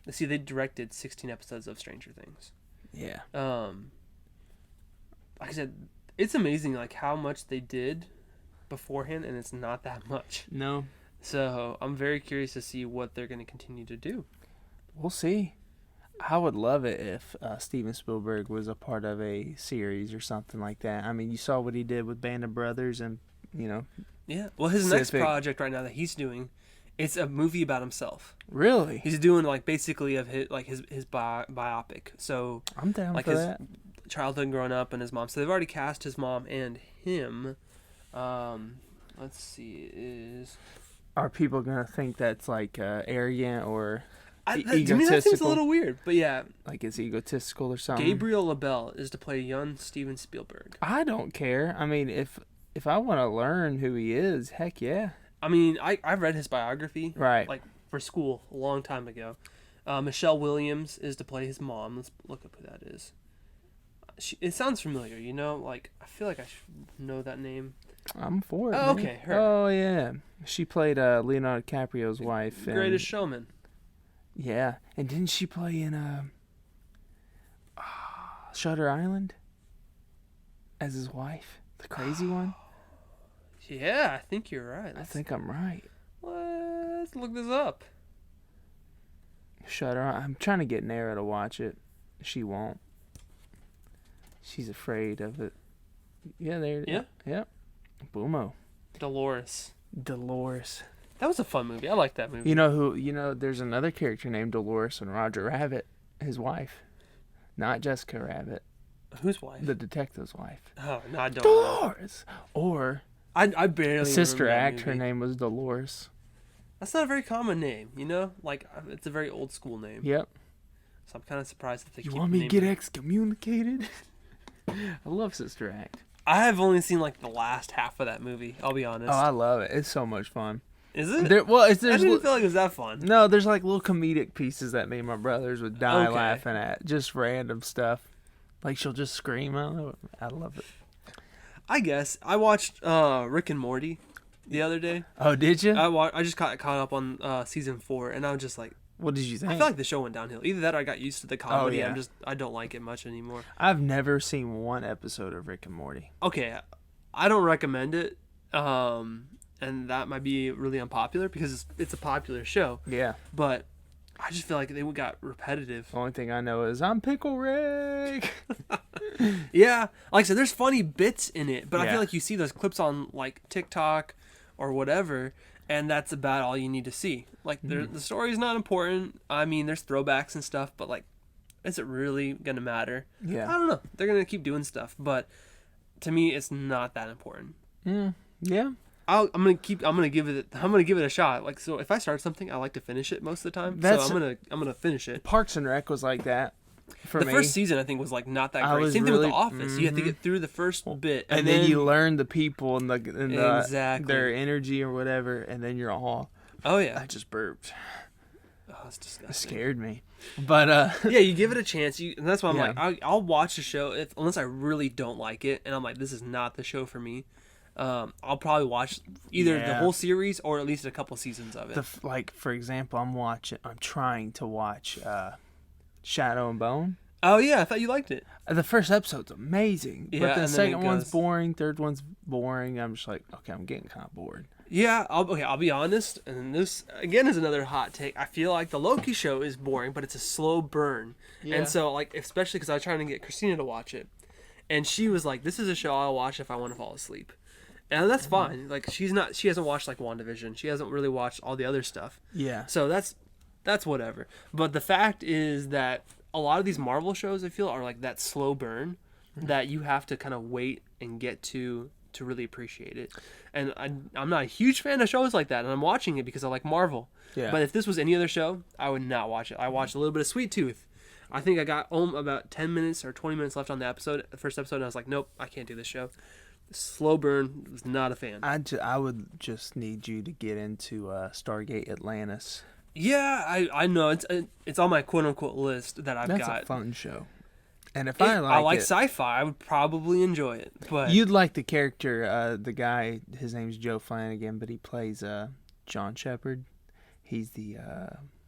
Speaker 1: see, they directed 16 episodes of Stranger Things.
Speaker 2: Yeah.
Speaker 1: Like I said, it's amazing like how much they did beforehand, and it's not that much.
Speaker 2: No.
Speaker 1: So I'm very curious to see what they're going to continue to do.
Speaker 2: We'll see. I would love it if Steven Spielberg was a part of a series or something like that. I mean, you saw what he did with Band of Brothers, and
Speaker 1: Yeah. Well, his next project right now that he's doing, it's a movie about himself.
Speaker 2: Really?
Speaker 1: He's doing like basically of his biopic. So
Speaker 2: I'm down
Speaker 1: like
Speaker 2: for that.
Speaker 1: Childhood growing up and his mom. So they've already cast his mom and him. Let's see,
Speaker 2: Are people gonna think that's like arrogant or
Speaker 1: egotistical? To me, that seems a little weird, but yeah.
Speaker 2: Like it's egotistical or something.
Speaker 1: Gabriel LaBelle is to play young Steven Spielberg.
Speaker 2: I don't care. I mean, if I want to learn who he is, heck yeah.
Speaker 1: I mean, I've read his biography.
Speaker 2: Right.
Speaker 1: Like for school a long time ago. Michelle Williams is to play his mom. Let's look up who that is. It sounds familiar, you know? Like, I feel like I should know that name.
Speaker 2: I'm for it.
Speaker 1: Oh,
Speaker 2: man.
Speaker 1: okay. Her.
Speaker 2: Oh, yeah. She played Leonardo DiCaprio's wife.
Speaker 1: Greatest Showman.
Speaker 2: Yeah. And didn't she play in Shutter Island as his wife? The crazy one?
Speaker 1: Yeah, I think you're right.
Speaker 2: I think I'm right.
Speaker 1: Let's look this up.
Speaker 2: Shutter. I'm trying to get Nara to watch it. She won't. She's afraid of it. Yeah, there.
Speaker 1: Yeah.
Speaker 2: Yep. Boomo.
Speaker 1: Dolores.
Speaker 2: That
Speaker 1: was a fun movie. I like that movie.
Speaker 2: You know who? There's another character named Dolores in Roger Rabbit. His wife, not Jessica Rabbit.
Speaker 1: Whose wife?
Speaker 2: The detective's wife.
Speaker 1: Oh no, I don't.
Speaker 2: Dolores. Or
Speaker 1: I barely.
Speaker 2: Sister Act. Her name was Dolores.
Speaker 1: That's not a very common name, you know. Like it's a very old school name.
Speaker 2: Yep.
Speaker 1: So I'm kind of surprised that they.
Speaker 2: You want me to get excommunicated? I love Sister Act.
Speaker 1: I have only seen like the last half of that movie. I'll be honest.
Speaker 2: Oh, I love it. It's so much fun.
Speaker 1: Is it?
Speaker 2: I didn't
Speaker 1: feel like it was that fun.
Speaker 2: No, there's like little comedic pieces that me and my brothers would die laughing at. Just random stuff. Like she'll just scream. I love it.
Speaker 1: I guess I watched Rick and Morty the other day.
Speaker 2: Oh, did you?
Speaker 1: I just got caught up on season 4, and I was just like,
Speaker 2: what did you think?
Speaker 1: I feel like the show went downhill. Either that or I got used to the comedy.
Speaker 2: Oh, yeah.
Speaker 1: I don't like it much anymore.
Speaker 2: I've never seen one episode of Rick and Morty.
Speaker 1: Okay, I don't recommend it. And that might be really unpopular because it's a popular show.
Speaker 2: Yeah.
Speaker 1: But I just feel like they got repetitive.
Speaker 2: The only thing I know is I'm Pickle Rick.
Speaker 1: Yeah. Like I said, there's funny bits in it, but I
Speaker 2: Yeah.
Speaker 1: feel like you see those clips on like TikTok or whatever, and that's about all you need to see. Like the story's not important. I mean, there's throwbacks and stuff, but like, is it really gonna matter?
Speaker 2: Yeah.
Speaker 1: I don't know. They're gonna keep doing stuff, but to me, it's not that important.
Speaker 2: Yeah.
Speaker 1: I'm gonna give it a shot. Like, so if I start something, I like to finish it most of the time. So I'm gonna finish it.
Speaker 2: Parks and Rec was like that for me.
Speaker 1: The first season I think was like not that great. Same thing with The Office. You have to get through the first bit,
Speaker 2: and then you learn the people and
Speaker 1: exactly
Speaker 2: their energy or whatever, and then you're all.
Speaker 1: Oh yeah.
Speaker 2: I just burped.
Speaker 1: Oh, it's disgusting.
Speaker 2: It scared me. But
Speaker 1: yeah, you give it a chance. And that's why I'm like, I'll watch the show unless I really don't like it, and I'm like, this is not the show for me. I'll probably watch either the whole series or at least a couple seasons of it.
Speaker 2: Like for example, I'm trying to watch Shadow and Bone.
Speaker 1: Oh yeah, I thought you liked it.
Speaker 2: The first episode's amazing,
Speaker 1: yeah,
Speaker 2: but the second one's boring. Third one's boring. I'm just like, okay, I'm getting kind of bored.
Speaker 1: Yeah, I'll be honest, and this again is another hot take. I feel like the Loki show is boring, but it's a slow burn, and so like especially because I was trying to get Christina to watch it, and she was like, "This is a show I'll watch if I want to fall asleep." And that's fine. Like she hasn't watched like WandaVision. She hasn't really watched all the other stuff.
Speaker 2: Yeah.
Speaker 1: So that's whatever. But the fact is that a lot of these Marvel shows I feel are like that slow burn that you have to kind of wait and get to really appreciate it. And I'm not a huge fan of shows like that, and I'm watching it because I like Marvel.
Speaker 2: Yeah.
Speaker 1: But if this was any other show, I would not watch it. I watched a little bit of Sweet Tooth. I think I got about 10 minutes or 20 minutes left on the first episode, and I was like, nope, I can't do this show. Slow burn. Was not a fan.
Speaker 2: I would just need you to get into Stargate Atlantis.
Speaker 1: Yeah, I know it's on my quote unquote list that I've got.
Speaker 2: That's a fun show. And if I like
Speaker 1: sci-fi, I would probably enjoy it. But
Speaker 2: you'd like the character, the guy. His name's Joe Flanagan, but he plays John Shepard. He's the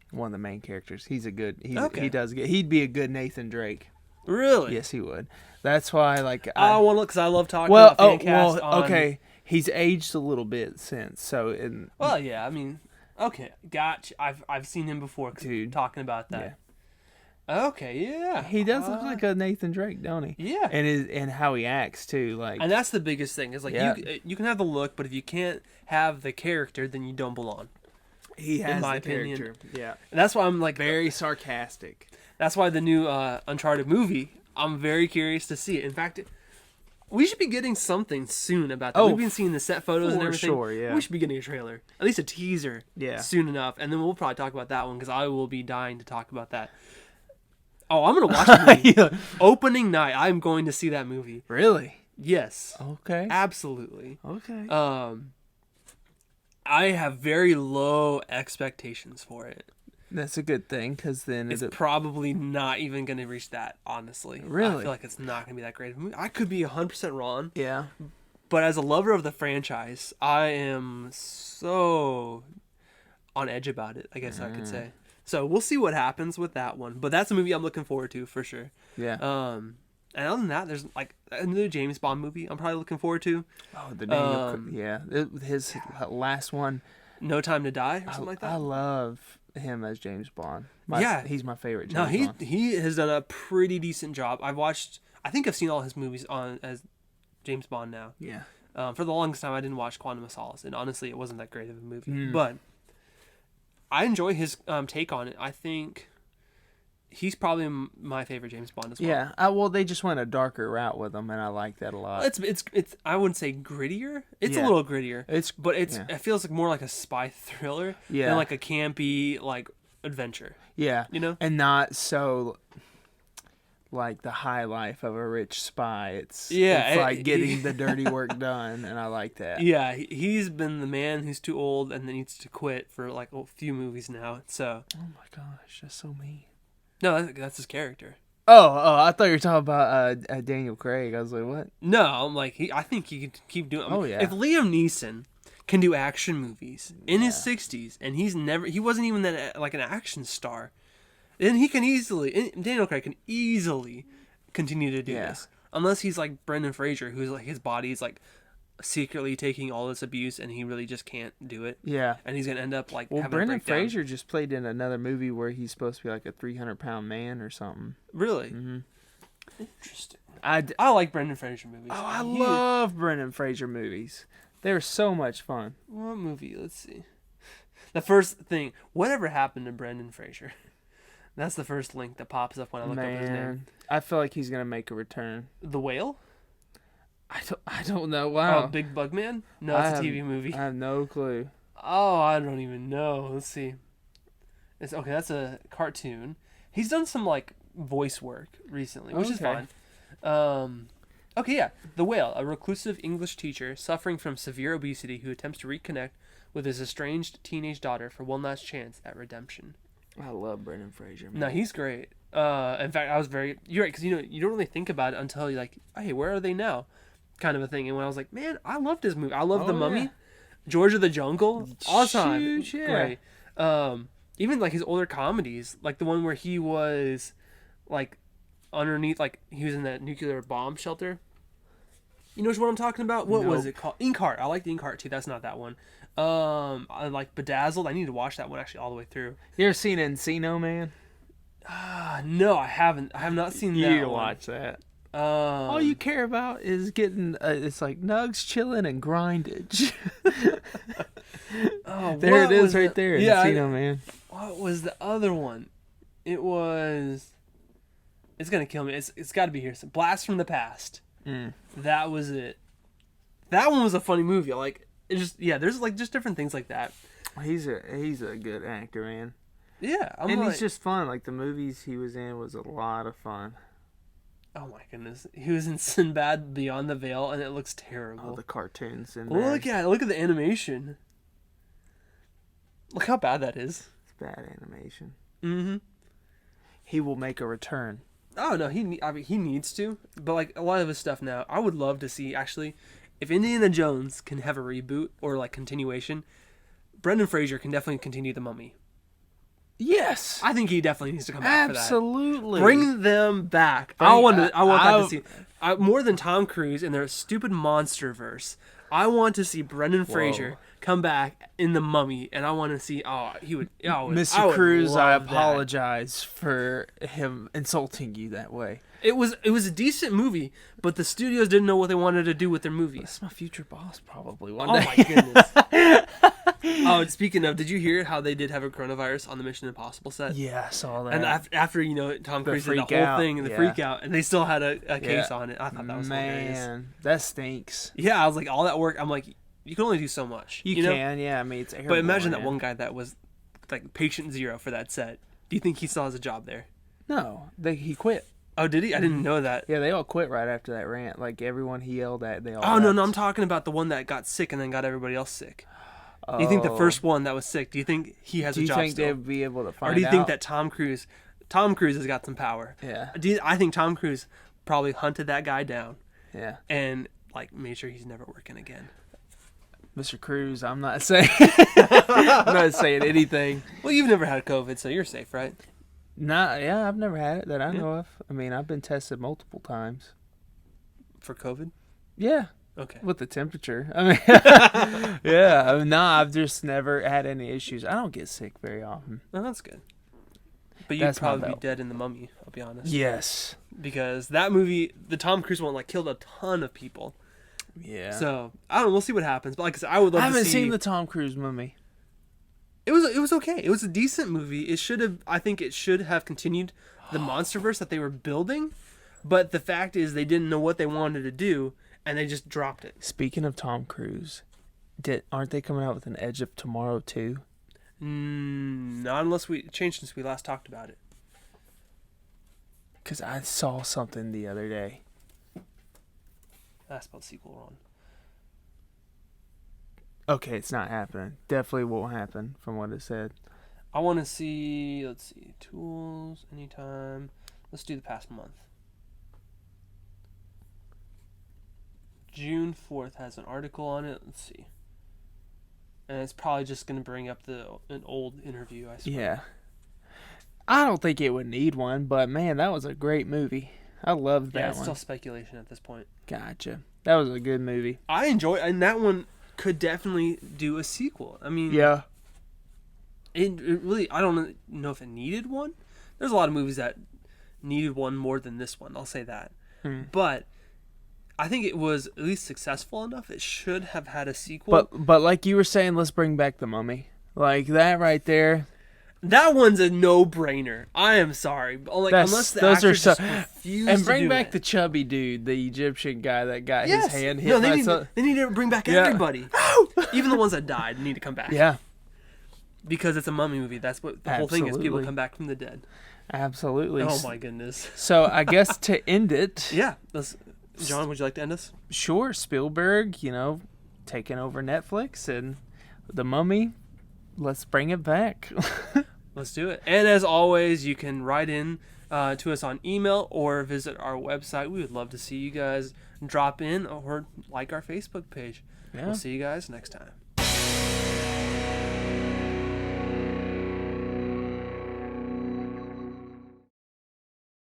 Speaker 2: one of the main characters. He does good. He'd be a good Nathan Drake.
Speaker 1: Really?
Speaker 2: Yes, he would. That's why,
Speaker 1: I want to look because I love talking about fan cast.
Speaker 2: Okay. He's aged a little bit since. So,
Speaker 1: well, yeah. I mean, okay, gotcha. I've seen him before.
Speaker 2: Dude,
Speaker 1: talking about that.
Speaker 2: Yeah.
Speaker 1: Okay, yeah.
Speaker 2: He does look like a Nathan Drake, don't he?
Speaker 1: Yeah.
Speaker 2: And how he acts too,
Speaker 1: and that's the biggest thing. Is you can have the look, but if you can't have the character, then you don't belong.
Speaker 2: He has
Speaker 1: my
Speaker 2: the
Speaker 1: opinion.
Speaker 2: character. Yeah.
Speaker 1: And that's why I'm
Speaker 2: very sarcastic.
Speaker 1: That's why the new Uncharted movie, I'm very curious to see it. In fact, we should be getting something soon about that. We've been seeing the set photos and everything.
Speaker 2: Sure, yeah.
Speaker 1: We should be getting a trailer, at least a teaser, soon enough, and then we'll probably talk about that one because I will be dying to talk about that. Oh, I'm gonna watch the movie. Opening night, I'm going to see that movie.
Speaker 2: Really?
Speaker 1: Yes.
Speaker 2: Okay.
Speaker 1: Absolutely.
Speaker 2: Okay.
Speaker 1: I have very low expectations for it.
Speaker 2: That's a good thing, because then
Speaker 1: it's probably not even going to reach that, honestly.
Speaker 2: Really?
Speaker 1: I feel like it's not going to be that great of a movie. I could be 100% wrong.
Speaker 2: Yeah.
Speaker 1: But as a lover of the franchise, I am so on edge about it, I guess I could say. So we'll see what happens with that one. But that's a movie I'm looking forward to, for sure.
Speaker 2: Yeah.
Speaker 1: And other than that, there's another James Bond movie I'm probably looking forward to.
Speaker 2: Oh, the Daniel his last one.
Speaker 1: No Time to Die or something like that.
Speaker 2: I love him as James Bond. He's my favorite James Bond.
Speaker 1: He has done a pretty decent job. I think I've seen all his movies as James Bond now.
Speaker 2: Yeah.
Speaker 1: For the longest time, I didn't watch Quantum of Solace, and honestly, it wasn't that great of a movie. But I enjoy his take on it. I think he's probably my favorite James Bond as well.
Speaker 2: Yeah. Well, they just went a darker route with him, and I like that a lot.
Speaker 1: It's I wouldn't say grittier. It's a little grittier. It feels like more like a spy thriller than like a campy adventure.
Speaker 2: Yeah.
Speaker 1: You know?
Speaker 2: And not so like the high life of a rich spy. It's like getting the dirty work done, and I like that.
Speaker 1: Yeah, he's been the man who's too old and then needs to quit for a few movies now. So.
Speaker 2: Oh my gosh, that's so mean.
Speaker 1: No, that's his character.
Speaker 2: Oh, I thought you were talking about Daniel Craig. I was like, what?
Speaker 1: No, I'm I think he could keep doing. If Liam Neeson can do action movies in his 60s, and he wasn't even that an action star, then Daniel Craig can easily continue to do this. Unless he's like Brendan Fraser, who's his body's secretly taking all this abuse, and he really just can't do it.
Speaker 2: Yeah.
Speaker 1: And he's gonna end up having
Speaker 2: Brendan Fraser just played in another movie where he's supposed to be like a 300-pound man or something.
Speaker 1: Really? Mm-hmm. Interesting. I like Brendan Fraser movies.
Speaker 2: Oh, I love Brendan Fraser movies. They're so much fun.
Speaker 1: What movie? Let's see. The first thing, whatever happened to Brendan Fraser? That's the first link that pops up when I look up his name.
Speaker 2: I feel like he's gonna make a return.
Speaker 1: The Whale?
Speaker 2: I don't know. Wow.
Speaker 1: Oh, Big Bug Man? No, it's a TV movie.
Speaker 2: I have no clue.
Speaker 1: Oh, I don't even know. Let's see. That's a cartoon. He's done some voice work recently, which is fine. The Whale, a reclusive English teacher suffering from severe obesity who attempts to reconnect with his estranged teenage daughter for one last chance at redemption.
Speaker 2: I love Brendan Fraser. Man.
Speaker 1: No, he's great. In fact, you're right, because you don't really think about it until you're like, hey, where are they now? Kind of a thing. And when I was like, man, I loved his movie. I love The Mummy. Yeah. George of the Jungle. Awesome.
Speaker 2: Huge, yeah.
Speaker 1: Great. Even his older comedies, like the one where he was underneath, he was in that nuclear bomb shelter. You know what I'm talking about? What was it called? Inkheart. I like the Inkheart too. That's not that one. I like Bedazzled. I need to watch that one actually all the way through.
Speaker 2: You ever seen Encino Man?
Speaker 1: No, I haven't. I have not seen that.
Speaker 2: You need to watch that. All you care about is getting it's nugs, chilling, and grindage. There it is, right there. Encino Man.
Speaker 1: What was the other one? It was. It's gonna kill me. It's got to be here. So Blast from the Past. That was it. That one was a funny movie. There's just different things like that.
Speaker 2: He's a good actor, man.
Speaker 1: Yeah,
Speaker 2: he's just fun. The movies he was in was a lot of fun.
Speaker 1: Oh my goodness. He was in Sinbad Beyond the Veil, and it looks terrible.
Speaker 2: Oh, the cartoons in there.
Speaker 1: Look at the animation. Look how bad that is.
Speaker 2: It's bad animation.
Speaker 1: Mm-hmm.
Speaker 2: He will make a return.
Speaker 1: Oh no, he needs to. But like a lot of his stuff now, I would love to see actually, if Indiana Jones can have a reboot or like continuation, Brendan Fraser can definitely continue The Mummy.
Speaker 2: Yes,
Speaker 1: I think he definitely needs to come back
Speaker 2: absolutely.
Speaker 1: for that. Bring them back. I want that to see more than Tom Cruise in their stupid monster verse. I want to see Brendan Fraser come back in The Mummy, and I want to see.
Speaker 2: Mr. Cruise, I apologize for him insulting you that way.
Speaker 1: It was a decent movie, but the studios didn't know what they wanted to do with their movies.
Speaker 2: That's my future boss, probably one day.
Speaker 1: Oh my goodness. Oh, and speaking of, did you hear how they did have a coronavirus on the Mission Impossible set?
Speaker 2: Yeah, I saw that.
Speaker 1: And after Tom Cruise did the whole thing and the freak out, and they still had a case on it. I thought that was hilarious.
Speaker 2: Man, that stinks.
Speaker 1: Yeah, I was like, all that work. I'm like, you can only do so much.
Speaker 2: You can, yeah. I mean, it's airborne.
Speaker 1: But imagine that one guy that was like patient zero for that set. Do you think he still has a job there?
Speaker 2: No, he quit.
Speaker 1: Oh, did he? I didn't know that.
Speaker 2: Yeah, they all quit right after that rant. Like everyone he yelled at, they all.
Speaker 1: Oh no, I'm talking about the one that got sick and then got everybody else sick. Do you think the first one that was sick? Do you think he has a job still?
Speaker 2: Do you think they'd be able to find out?
Speaker 1: Or do you think that Tom Cruise has got some power?
Speaker 2: Yeah.
Speaker 1: I think Tom Cruise probably hunted that guy down.
Speaker 2: Yeah.
Speaker 1: And like made sure he's never working again.
Speaker 2: Mr. Cruise, I'm not saying anything.
Speaker 1: Well, you've never had COVID, so you're safe, right?
Speaker 2: Yeah, I've never had it that I know of. I mean, I've been tested multiple times.
Speaker 1: For COVID?
Speaker 2: Yeah.
Speaker 1: Okay.
Speaker 2: With the temperature. I mean, yeah. I mean, I've just never had any issues. I don't get sick very often.
Speaker 1: Oh, that's good. But you'd probably be dead in The Mummy, I'll be honest.
Speaker 2: Yes.
Speaker 1: Because that movie, the Tom Cruise one, like killed a ton of people.
Speaker 2: Yeah.
Speaker 1: So, I don't know, we'll see what happens. But like I said, I would love to see...
Speaker 2: I haven't seen the Tom Cruise Mummy.
Speaker 1: It was okay. It was a decent movie. I think it should have continued the MonsterVerse that they were building. But the fact is they didn't know what they wanted to do. And they just dropped it.
Speaker 2: Speaking of Tom Cruise, aren't they coming out with an Edge of Tomorrow too?
Speaker 1: Not unless we changed since we last talked about it.
Speaker 2: Because I saw something the other day.
Speaker 1: I spelled sequel wrong.
Speaker 2: Okay, it's not happening. Definitely won't happen from what it said.
Speaker 1: I want to see, let's see, tools, anytime. Let's do the past month. June 4th has an article on it. Let's see. And it's probably just going to bring up an old interview, I swear.
Speaker 2: Yeah. I don't think it would need one, but man, that was a great movie. I loved that one.
Speaker 1: Yeah, it's still speculation at this point.
Speaker 2: Gotcha. That was a good movie.
Speaker 1: I enjoy it, and that one could definitely do a sequel. I mean...
Speaker 2: Yeah.
Speaker 1: It really... I don't know if it needed one. There's a lot of movies that needed one more than this one. I'll say that. But... I think it was at least successful enough. It should have had a sequel.
Speaker 2: But like you were saying, let's bring back The Mummy. Like that right there.
Speaker 1: That one's a no-brainer. I am sorry. Like unless the actors just refuse
Speaker 2: and bring
Speaker 1: to do
Speaker 2: back
Speaker 1: it.
Speaker 2: the chubby dude, the Egyptian guy that got his hand hit.
Speaker 1: They need to bring back everybody. Even the ones that died need to come back.
Speaker 2: Yeah.
Speaker 1: Because it's a mummy movie. That's what the whole thing is. People come back from the dead.
Speaker 2: Absolutely.
Speaker 1: Oh my goodness.
Speaker 2: So I guess to end it.
Speaker 1: Yeah. John, would you like to end us?
Speaker 2: Sure. Spielberg, taking over Netflix and The Mummy. Let's bring it back.
Speaker 1: Let's do it. And as always, you can write in to us on email or visit our website. We would love to see you guys drop in or like our Facebook page. Yeah. We'll see you guys next time.